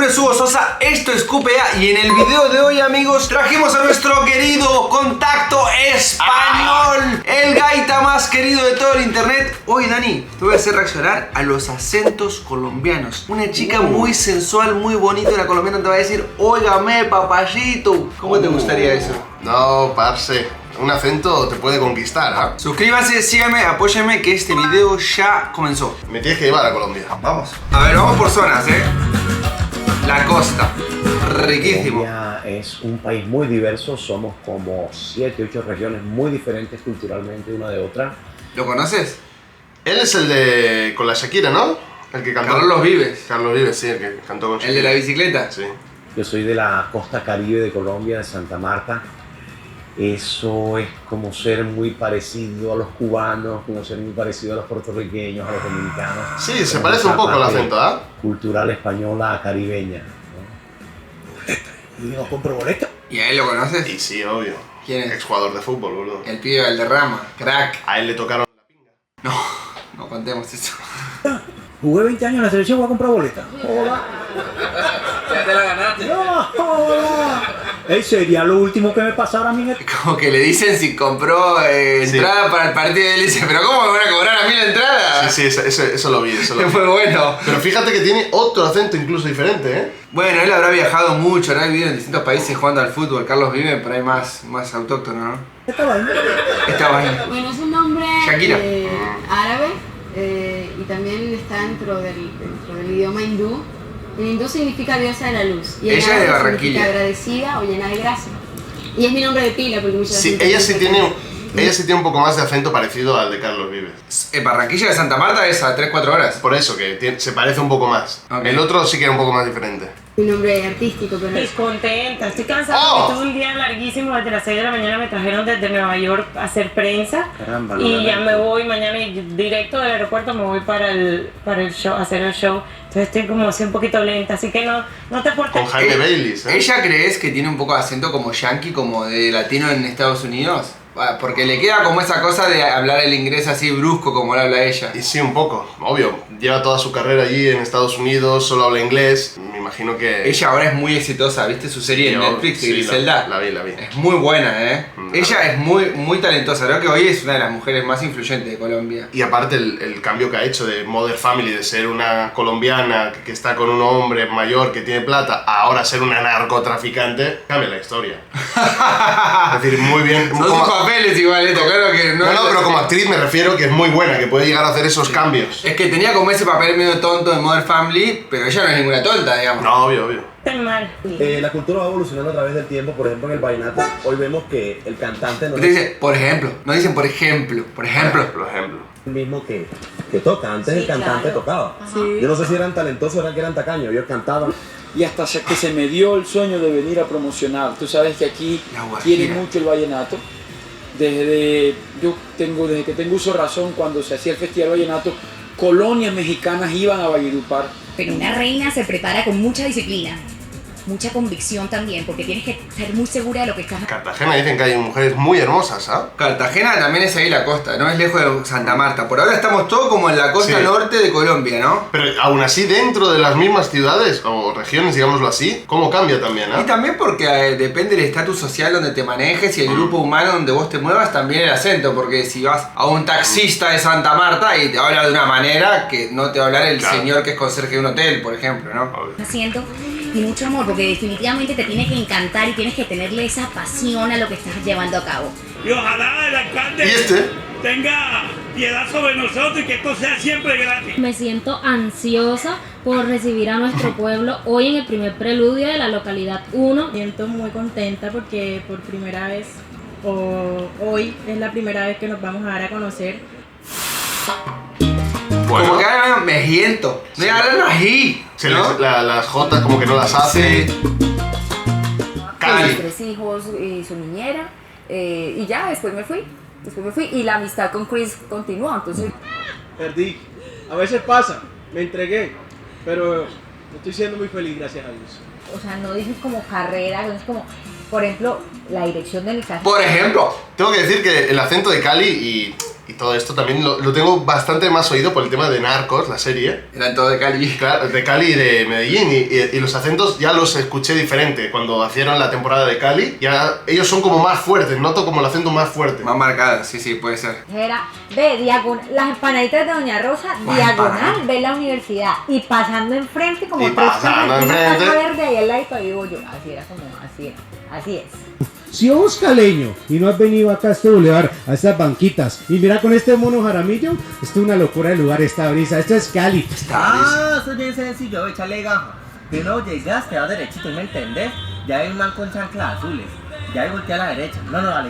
nombre es Hugo Sosa, esto es QPA y en el video de hoy, amigos, trajimos a nuestro querido contacto español, el gaita más querido de todo el internet. Hoy, Dani, te voy a hacer reaccionar a los acentos colombianos. Una chica muy sensual, muy bonita, la colombiana te va a decir, óigame, papayito. ¿Cómo te gustaría eso? No, parce, un acento te puede conquistar, ¿ah? Suscríbanse, síganme, apóyenme que este video ya comenzó. Me tienes que llevar a Colombia. Vamos. A ver, vamos por zonas, La costa, riquísimo. Colombia es un país muy diverso, somos como 7, 8 regiones muy diferentes culturalmente una de otra. ¿Lo conoces? Él es el de... con la Shakira, ¿no? El que cantó. Carlos Vives. Carlos Vives, sí, el que cantó con Shakira. ¿El de la bicicleta? Sí. Yo soy de la costa caribe de Colombia, de Santa Marta. Eso es como ser muy parecido a los cubanos, como ser muy parecido a los puertorriqueños, a los dominicanos. Sí, se parece un poco el acento, ¿ah? Cultural española caribeña, ¿no? ¿Y no compro boleta? ¿Y a él lo conoces? Y sí, obvio. ¿Quién es? Exjugador de fútbol, boludo. El pibe Valderrama, crack. A él le tocaron la pinga. No contemos eso. Jugué 20 años en la selección, voy a comprar boleta. Hola. Ya te la ganaste. No, hola. Sería lo último que me pasara a mí. Como que le dicen si compró entrada para el partido y él dice, pero ¿cómo me van a cobrar a mí la entrada? Sí, eso lo vi, eso lo vi. Fue bueno. Pero fíjate que tiene otro acento incluso diferente, ¿eh? Bueno, él habrá viajado mucho, habrá vivido en distintos países jugando al fútbol. Carlos vive por ahí más autóctono, ¿no? Estaba ahí. Bueno, es un nombre Shakira. árabe y también está dentro del idioma hindú. En hindú significa diosa de la luz. Y en Ella es de árabe Barranquilla. significa agradecida o llena de gracia. Y es mi nombre de pila porque muchas Sí, veces... ella sí tiene un poco más de acento parecido al de Carlos Vives. Barranquilla de Santa Marta es a 3-4 horas. Por eso, que se parece un poco más. Ok. El otro sí que era un poco más diferente. Mi nombre artístico, pero... Descontenta, estoy cansada porque tuve un día larguísimo, desde las 6 de la mañana me trajeron desde Nueva York a hacer prensa. Caramba, no y me ya lamento. me voy mañana y directo del aeropuerto me voy para el show, a hacer el show. Entonces estoy como así un poquito lenta, así que no te portes. Con Jaime Baylis, ¿eh? ¿Ella crees que tiene un poco de acento como yankee, como de latino en Estados Unidos? Porque le queda como esa cosa de hablar el inglés así brusco como lo habla ella. Y sí, un poco, obvio. Lleva toda su carrera allí en Estados Unidos, solo habla inglés. Me imagino que... Ella ahora es muy exitosa, ¿viste su serie en Netflix, sí, Griselda? la vi. Es muy buena, ¿eh? Ella es muy talentosa, creo que hoy es una de las mujeres más influyentes de Colombia. Y aparte el cambio que ha hecho de Mother Family, de ser una colombiana que está con un hombre mayor que tiene plata, a ahora ser una narcotraficante, cambia la historia. Es decir, muy bien. Son sus papeles igual, esto, claro que no... No, pero como actriz me refiero que es muy buena, que puede llegar a hacer esos cambios. Es que tenía como ese papel medio tonto de Mother Family, pero ella no es ninguna tonta, digamos. No, obvio. Estoy mal. La cultura va evolucionando a través del tiempo, por ejemplo en el vallenato, hoy vemos que el cantante no Usted es dice, por ejemplo, no dicen por ejemplo. Por ejemplo. el mismo que toca, antes el cantante tocaba. Sí. Yo no sé si eran talentosos o que eran tacaños, ellos cantaban. Y hasta que se me dio el sueño de venir a promocionar. Tú sabes que aquí La Guajira. quiere mucho el vallenato. Desde que tengo uso de razón, cuando se hacía el Festival Vallenato, colonias mexicanas iban a Valledupar. Pero una reina se prepara con mucha disciplina, mucha convicción también, porque tienes que ser muy segura de lo que estás haciendo. Cartagena dicen que hay mujeres muy hermosas, ¿ah? Cartagena también es ahí la costa, no es lejos de Santa Marta. Por ahora estamos todos como en la costa Sí. norte de Colombia, ¿no? Pero aún así, dentro de las mismas ciudades o regiones, digámoslo así, ¿cómo cambia también, Y ah? también porque depende del estatus social donde te manejes y el grupo humano donde vos te muevas, también el acento. Porque si vas a un taxista de Santa Marta y te habla de una manera que no te va a hablar el Claro. señor que es conserje de un hotel, por ejemplo, ¿no? Haciendo y mucho amor, porque definitivamente te tiene que encantar y tienes que tenerle esa pasión a lo que estás llevando a cabo. Y ojalá el alcalde ¿Y este? tenga piedad sobre nosotros y que esto sea siempre gratis. Me siento ansiosa por recibir a nuestro pueblo hoy en el primer preludio de la localidad 1. Me siento muy contenta porque por primera vez, hoy es la primera vez que nos vamos a dar a conocer. Bueno, Como que ahora me siento. Sí. Me hablan así, se ¿no? las Jotas como que no las hace. Sí. Mis Cali. 3 hijos y su niñera, y ya, después me fui y la amistad con Chris continuó, entonces... Perdí. A veces pasa, me entregué, pero estoy siendo muy feliz, gracias a Dios. O sea, no dices como carrera, no es como, por ejemplo, la dirección de mi casa. Por ejemplo, Tengo que decir que el acento de Cali y todo esto también lo tengo bastante más oído por el tema de Narcos, la serie. Eran todos de Cali. Claro, de Cali y de Medellín, y los acentos ya los escuché diferente. Cuando hicieron la temporada de Cali, ya ellos son como más fuertes, noto como el acento más fuerte. Más marcado, sí, puede ser. Era, ve, las empanaditas de Doña Rosa, diagonal, ve la universidad, y pasando enfrente como Y tres pasando casas, una enfrente. casa verde ahí al lado, digo yo, así era como, así es. Si vos caleño y no has venido acá a este bulevar, a estas banquitas, y mira con este mono Jaramillo, esto es una locura de lugar, esta brisa, esto es Cali. Eso es bien sencillo, echarle gajo. Primero llegas, te vas derechito, ¿me entendés? Ya hay un man con chanclas azules, ya hay voltea a la derecha, no, a la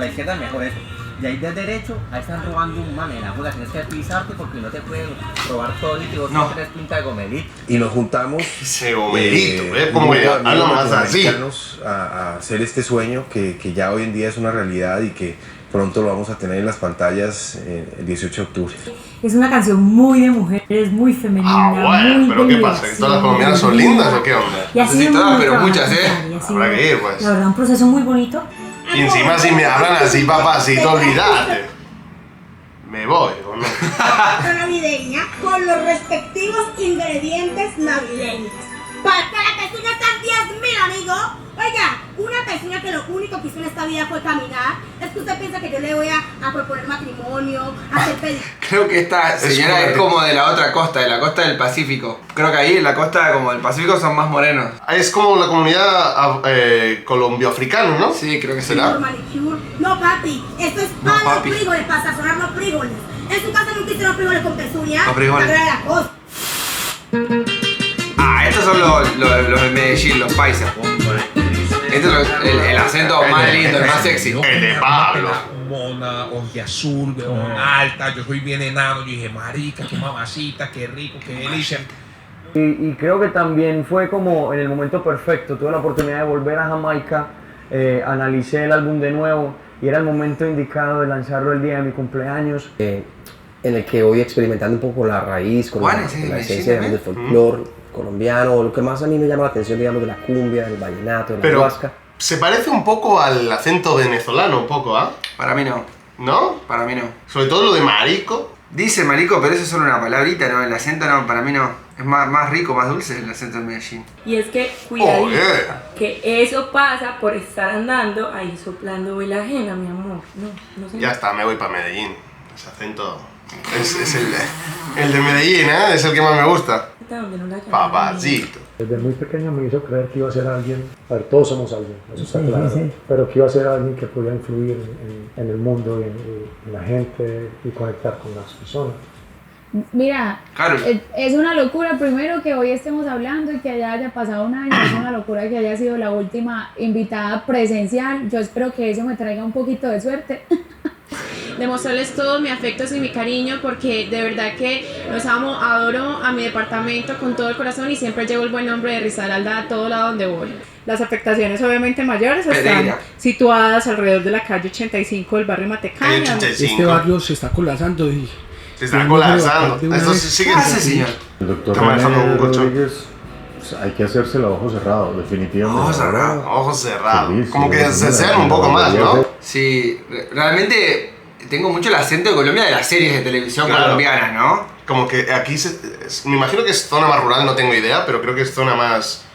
izquierda mejor eso. Y ahí de derecho, ahí están robando un man en la boda, tienes que pisarte porque no te pueden robar todo y vos no tenés pinta de gomelito. Y nos juntamos ese gomelito, como que hablan más así, a hacer este sueño que ya hoy en día es una realidad y que pronto lo vamos a tener en las pantallas el 18 de octubre. Es una canción muy de mujeres, muy femenina, bueno, muy pero ¿qué pasa? ¿Que todas las colombianas son lindas o qué onda? Y así todas, pero muchas, Habrá que ir, pues. La verdad, un proceso muy bonito. Y encima si me hablan así, papacito, olvídate. Me voy, ¿o no? Navideña con los respectivos ingredientes navideños. Para que la pezuña está 10.000, amigo. Oiga, una pezuña que lo único que hizo en esta vida fue caminar. Es que usted piensa que yo le voy a proponer matrimonio, a hacer pedicure. Creo que esta señora es como de la otra costa, de la costa del Pacífico. Creo que ahí en la costa como del Pacífico son más morenos. Es como la comunidad colombio-africana, ¿no? Sí, creo que será. No, papi, esto es para los frijoles, para sazonar los frijoles. En su casa nunca hicieron frijoles con pezuña. Los frijoles. La la cosa. Estos son los de Medellín, los paisas. Este es el acento más lindo, el más sexy. El de Pablo. Mona, azul, alta, yo soy bien enano, yo dije, marica, qué mamacita, qué rico, qué delicia. Y creo que también fue como en el momento perfecto, tuve la oportunidad de volver a Jamaica, analicé el álbum de nuevo y era el momento indicado de lanzarlo el día de mi cumpleaños. En el que voy experimentando un poco la raíz, con la esencia del folclore colombiano, lo que más a mí me llama la atención, digamos, de la cumbia, del vallenato, de la huasca. Se parece un poco al acento venezolano, un poco, ¿ah? Para mí no. ¿No? Para mí no. Sobre todo lo de marico. Dice marico, pero eso es solo una palabrita, ¿no? El acento no, para mí no. Es más rico, más dulce el acento de Medellín. Y es que, cuidadito, que eso pasa por estar andando ahí soplando vela ajena, mi amor. No sé. Ya está, me voy para Medellín. Ese acento es el de Medellín, ¿eh? Es el que más me gusta. Papacito. Desde muy pequeño me hizo creer que iba a ser alguien, a ver, todos somos alguien, eso está claro, pero que iba a ser alguien que podía influir en el mundo y en la gente y conectar con las personas. Mira, es una locura primero que hoy estemos hablando y que ya haya pasado un año, es una locura que haya sido la última invitada presencial, yo espero que eso me traiga un poquito de suerte. Demostrarles todo mi afecto y mi cariño porque de verdad que los amo, adoro a mi departamento con todo el corazón y siempre llevo el buen nombre de Risaralda a todo lado donde voy. Las afectaciones obviamente mayores están situadas alrededor de la calle 85 del barrio Matecaña. Este barrio se está colapsando y... Se está colapsando. Esto sigue señor. El doctor Rodríguez, hay que hacérselo a ojos cerrados, definitivamente. Ojos cerrados. Como que se sean un poco más, ¿no? Sí, realmente tengo mucho el acento de Colombia de las series de televisión colombianas, ¿no? Como que aquí, me imagino que es zona más rural, no tengo idea, pero creo que es zona más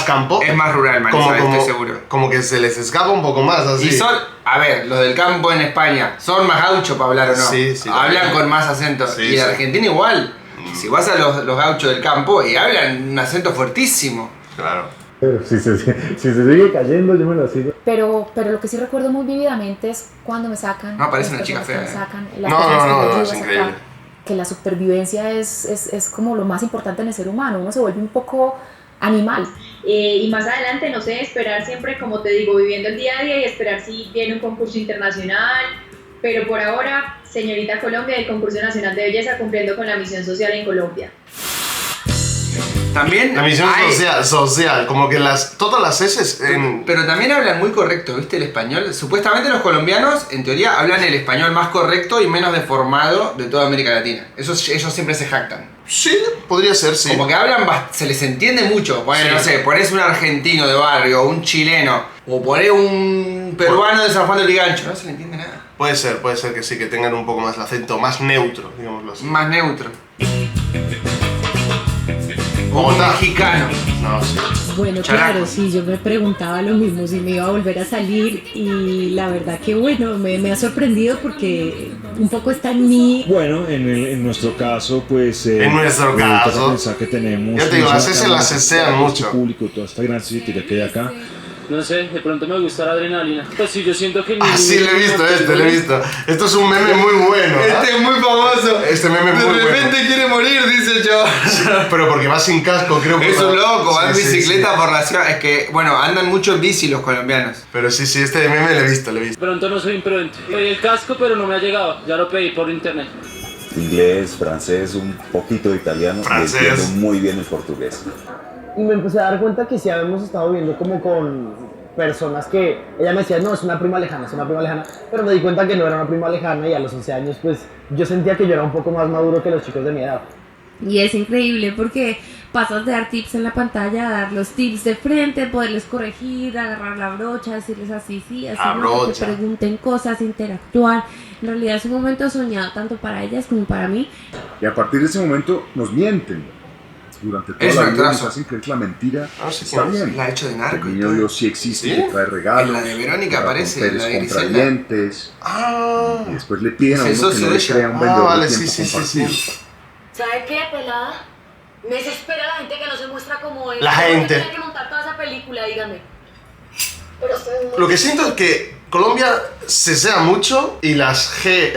campo. Es más rural, Marisa, estoy seguro. Como que se les escapa un poco más, así. Y son, a ver, los del campo en España, ¿son más gauchos para hablar o no? Sí. Hablan con más acento. Y en Argentina igual. Si vas a los gauchos del campo y hablan un acento fuertísimo. Claro. Pero si se sigue cayendo, yo me la sigo. Pero lo que sí recuerdo muy vívidamente es cuando me sacan. No, parece una chica fea. No, es increíble. Que la supervivencia es como lo más importante en el ser humano. Uno se vuelve un poco animal. Y más adelante, no sé, esperar siempre, como te digo, viviendo el día a día y esperar si viene un concurso internacional. Pero por ahora, señorita Colombia del Concurso Nacional de Belleza cumpliendo con la misión social en Colombia. También la misión social, como que todas las S pero también hablan muy correcto, ¿viste? El español. Supuestamente los colombianos, en teoría, hablan el español más correcto y menos deformado de toda América Latina. Ellos siempre se jactan. Sí, podría ser, sí. Como que hablan, se les entiende mucho. Bueno, Sí. no sé, ponés un argentino de barrio, un chileno, o ponés un peruano de San Juan de Lurigancho, no se le entiende nada. Puede ser que sí, que tengan un poco más el acento, más neutro, digámoslo así. Más neutro. O un mexicano. No, sí. Bueno, Characo. claro, sí, yo me preguntaba lo mismo, si me iba a volver a salir y la verdad que bueno, me ha sorprendido porque un poco está en mí. Bueno, en nuestro caso, pues... En nuestro me gusta caso. pensar que tenemos... Ya te digo, las S las S sean mucho. Público, toda esta gran crítica que hay acá. No sé, de pronto me gusta la adrenalina. Pues sí, yo siento que... Ah, sí, lo he visto, lo he visto. Esto es un meme muy bueno. ¿Ah? Este es muy famoso. Este meme es muy bueno. De repente quiere morir, dice el chaval. Pero porque va sin casco, creo que... Es un loco, va en Sí, sí, bicicleta sí. por la ciudad. Es que, bueno, andan mucho en bici los colombianos. Pero sí, este meme lo he visto, De pronto no soy imprudente. Pedí el casco, pero no me ha llegado. Ya lo pedí por internet. Inglés, francés, un poquito de italiano Francés. y entiendo muy bien el portugués. Y me empecé a dar cuenta que sí habíamos estado viendo como con personas que ella me decía, no, es una prima lejana, pero me di cuenta que no era una prima lejana y a los 11 años pues yo sentía que yo era un poco más maduro que los chicos de mi edad. Y es increíble porque pasas de dar tips en la pantalla a dar los tips de frente, poderles corregir, agarrar la brocha, decirles así, sí, así, La no, que brocha. te pregunten cosas, interactuar. En realidad es un momento soñado tanto para ellas como para mí. Y a partir de ese momento nos mienten. Durante toda Es la un vida nos atraso. hacen creer que la mentira No sé está quién es. bien. La ha hecho de narco El y niño todo. Dios sí existe, ¿Sí? que trae regalos. En la de Verónica para aparece, romper la de Griselda. contradientes. Ah. Y después le piden a Es el uno que socio no de le ella. crea un Ah, vendedor vale, de sí, tiempo sí, sí, compartido. sí. ¿Sabe qué, pelada? Me desespera la gente que no se muestra como es. La gente. Tiene que montar toda esa película, dígame. Pero usted es muy... Lo que siento es que Colombia se sea mucho y las G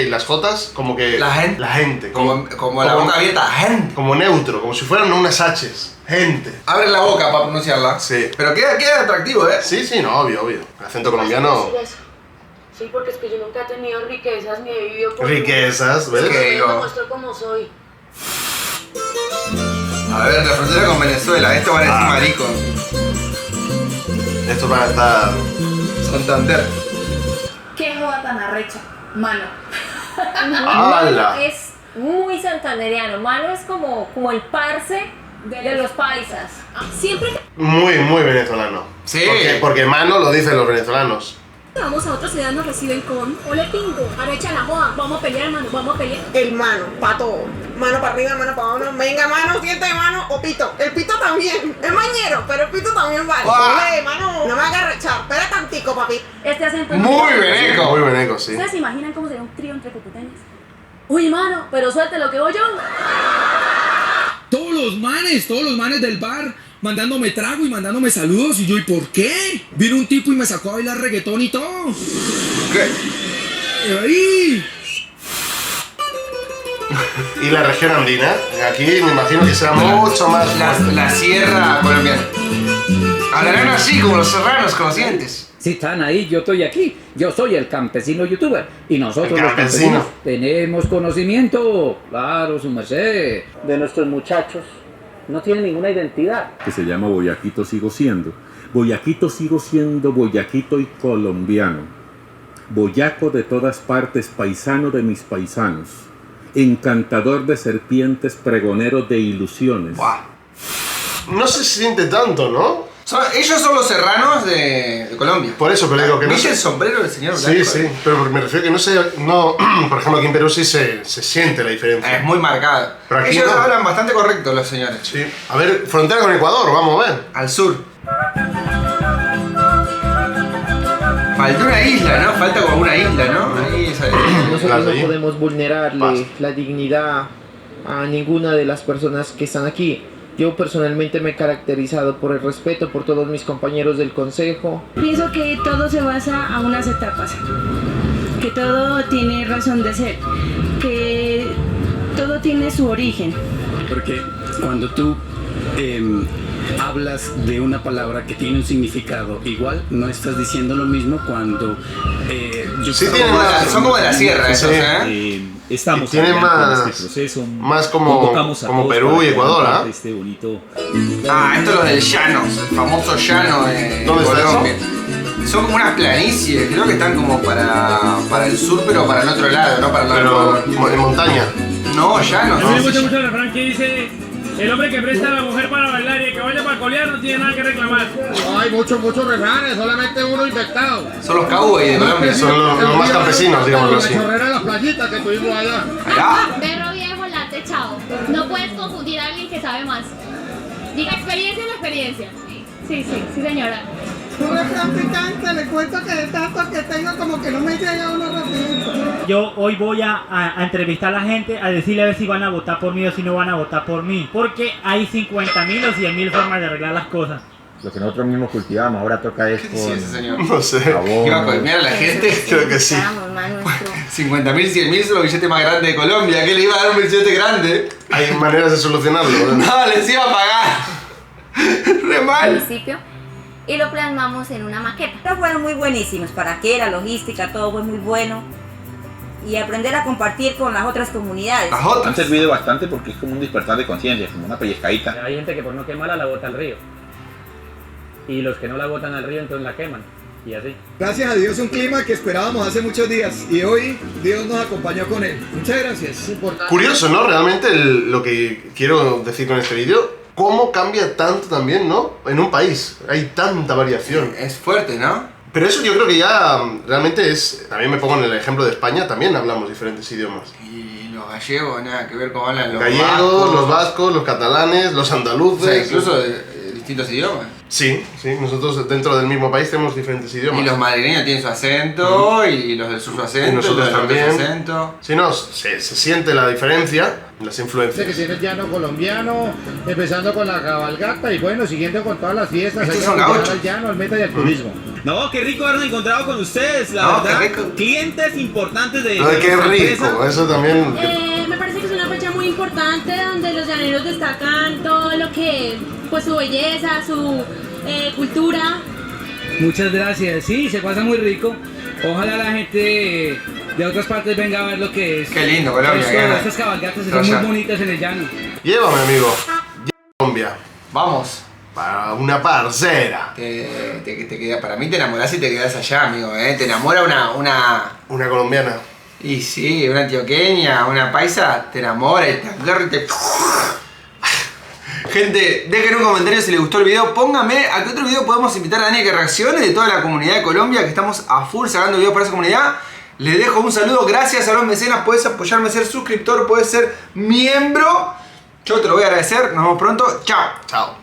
y las J como que... La gente. La gente. Como la boca abierta, gente. Como neutro, como si fueran unas H's. Gente. Abre la boca para pronunciarla. Sí. Pero queda atractivo, ¿eh? Sí, no, obvio. El acento colombiano... decir eso. Sí, porque es que yo nunca he tenido riquezas ni he vivido con... Riquezas, ¿ves? Que Yo me yo- muestro como soy. A ver, la frontera con Venezuela, esto va a decir marico. Estos van a estar... Santander. ¿Qué joda tan arrecha? Mano. ¡Hala! Es muy santandereano. Mano es como el parce de los paisas. Siempre Muy, muy venezolano. Sí. Porque mano lo dicen los venezolanos. que vamos a otra ciudad nos reciben con... Ole pingo, arrecha la joda. Vamos a pelear, mano, vamos a pelear. El mano, pato. Mano para arriba, mano para abajo. Venga, mano, siente mano o pito. El pito también. Es mañero, pero el pito también vale. Ole, mano. No me hagas rechar. Espera tantico, papi. Este acento... Muy veneco. Muy veneco, sí. ¿Ustedes se imaginan cómo sería un trío entre cucuteños? Uy, mano, pero suerte lo que voy yo. Todos los manes del bar mandándome trago y mandándome saludos. Y yo, ¿y por qué? Vino un tipo y me sacó a bailar reggaetón y todo. ¿Qué? ¡Ay! Y la región andina, aquí me imagino que será mucho más... La sierra colombiana. Hablarán así como los serranos con los dientes. Si están ahí, yo estoy aquí. Yo soy el campesino youtuber. Y nosotros El los campesino. campesinos tenemos conocimiento. Claro, su merced. De nuestros muchachos no tienen ninguna identidad. Que se llama Boyaquito sigo siendo. Boyaquito sigo siendo boyaquito y colombiano. Boyaco de todas partes, paisano de mis paisanos. Encantador de serpientes, pregonero de ilusiones. No se siente tanto, ¿no? Ellos son los serranos de Colombia. Por eso, pero digo que no ¿Viste sé- el sombrero del señor Sí, blanco? sí, pero me refiero que no sé, por ejemplo aquí en Perú sí se siente la diferencia. Es muy marcado. Pero aquí Ellos no. hablan bastante correcto, los señores. Sí. A ver, frontera con Ecuador, vamos a ver. Al sur. Falta una isla, ¿no? Falta como una isla, ¿no? Ahí Nosotros no podemos vulnerarle la dignidad a ninguna de las personas que están aquí. Yo personalmente me he caracterizado por el respeto por todos mis compañeros del consejo. Pienso que todo se basa a unas etapas, que todo tiene razón de ser, que todo tiene su origen. Porque cuando tú hablas de una palabra que tiene un significado, igual no estás diciendo lo mismo cuando Sí, tienen más- son como de la sierra, esos, Estamos Y tienen adelante en más- este proceso. más como- Convocamos a como todos Perú para y que Ecuador, hagan ¿ah? parte de este bonito. esto es lo del llano, el famoso llano de ¿Dónde está Colombia. Son como unas planicies, creo que están como para el sur, pero para el otro lado, no para el lado Pero en montaña. No, ya no. A mí me gusta mucho el refrán que dice: el hombre que presta a la mujer para bailar y el que vaya para colear no tiene nada que reclamar. Hay muchos refranes, solamente uno inventado. Son los cowboys de Colombia. Son los más campesinos, digamos así. La chorrera de la playita que tuvimos allá. Perro viejo, late, chao. No puedes confundir a alguien que sabe más. Diga experiencia en experiencia. Sí, señora. Un refrán picante, le cuento que de tanto que tengo como que no me llega uno rapidito. Yo hoy voy a entrevistar a la gente, a decirle a ver si van a votar por mí o si no van a votar por mí. Porque hay 50.000 o 100.000 formas de arreglar las cosas. Lo que nosotros mismos cultivamos, ahora toca es con... ese señor? No sé. ¿Iba a colmear a la gente? Creo que sí. 50.000, 100.000 son los billetes más grandes de Colombia. ¿Qué le iba a dar un billete grande? Hay maneras de solucionarlo. No, les iba a pagar. Re mal. Municipio. Y lo plasmamos en una maqueta. Pero fueron muy buenísimos, para qué, la logística, todo fue muy bueno. Y aprender a compartir con las otras comunidades. Han servido bastante porque es como un despertar de conciencia, como una pellizcadita. Hay gente que por no quemarla la bota al río. Y los que no la botan al río entonces la queman. Y así. Gracias a Dios, un clima que esperábamos hace muchos días y hoy Dios nos acompañó con él. Muchas gracias. Curioso, ¿no? Realmente lo que quiero decir con este vídeo, cómo cambia tanto también, ¿no? En un país. Hay tanta variación. Es fuerte, ¿no? Pero eso yo creo que ya realmente es... También me pongo en el ejemplo de España, también hablamos diferentes idiomas. Y los gallegos, nada que ver cómo hablan los gallegos, vascos. los vascos, los catalanes, los andaluces. O sea, incluso distintos idiomas. Sí, nosotros dentro del mismo país tenemos diferentes idiomas. Y los madrileños tienen su acento, y los del sur su acento, y nosotros también. Su acento. Sí, no, se siente la diferencia, las influencias. Que tiene el llano colombiano, empezando con la cabalgata y bueno, siguiendo con todas las fiestas. Estos son gauchos. Al llano, al meta y al turismo. No, qué rico habernos encontrado con ustedes, la verdad. Clientes importantes de... No, qué rico, eso también... Me parece que es una fecha muy importante donde los llaneros destacan todo lo que, pues su belleza, su cultura. Muchas gracias, sí, se pasa muy rico. Ojalá la gente de otras partes venga a ver lo que es. Qué lindo, Colombia. Estas cabalgatas son muy bonitas en el llano. Llévame, amigo. Colombia. Vamos. Para una parcera. Te queda, para mí te enamorás y te quedás allá, amigo, ¿eh? Te enamora una colombiana. Y sí, una antioqueña, una paisa, te enamora y te agarra y te... Gente, dejen un comentario si les gustó el video. Pónganme a qué otro video podemos invitar a Dani a que reaccione de toda la comunidad de Colombia, que estamos a full sacando videos para esa comunidad. Les dejo un saludo, gracias a los mecenas. Puedes apoyarme, ser suscriptor, puedes ser miembro. Yo te lo voy a agradecer. Nos vemos pronto. Chao. Chao.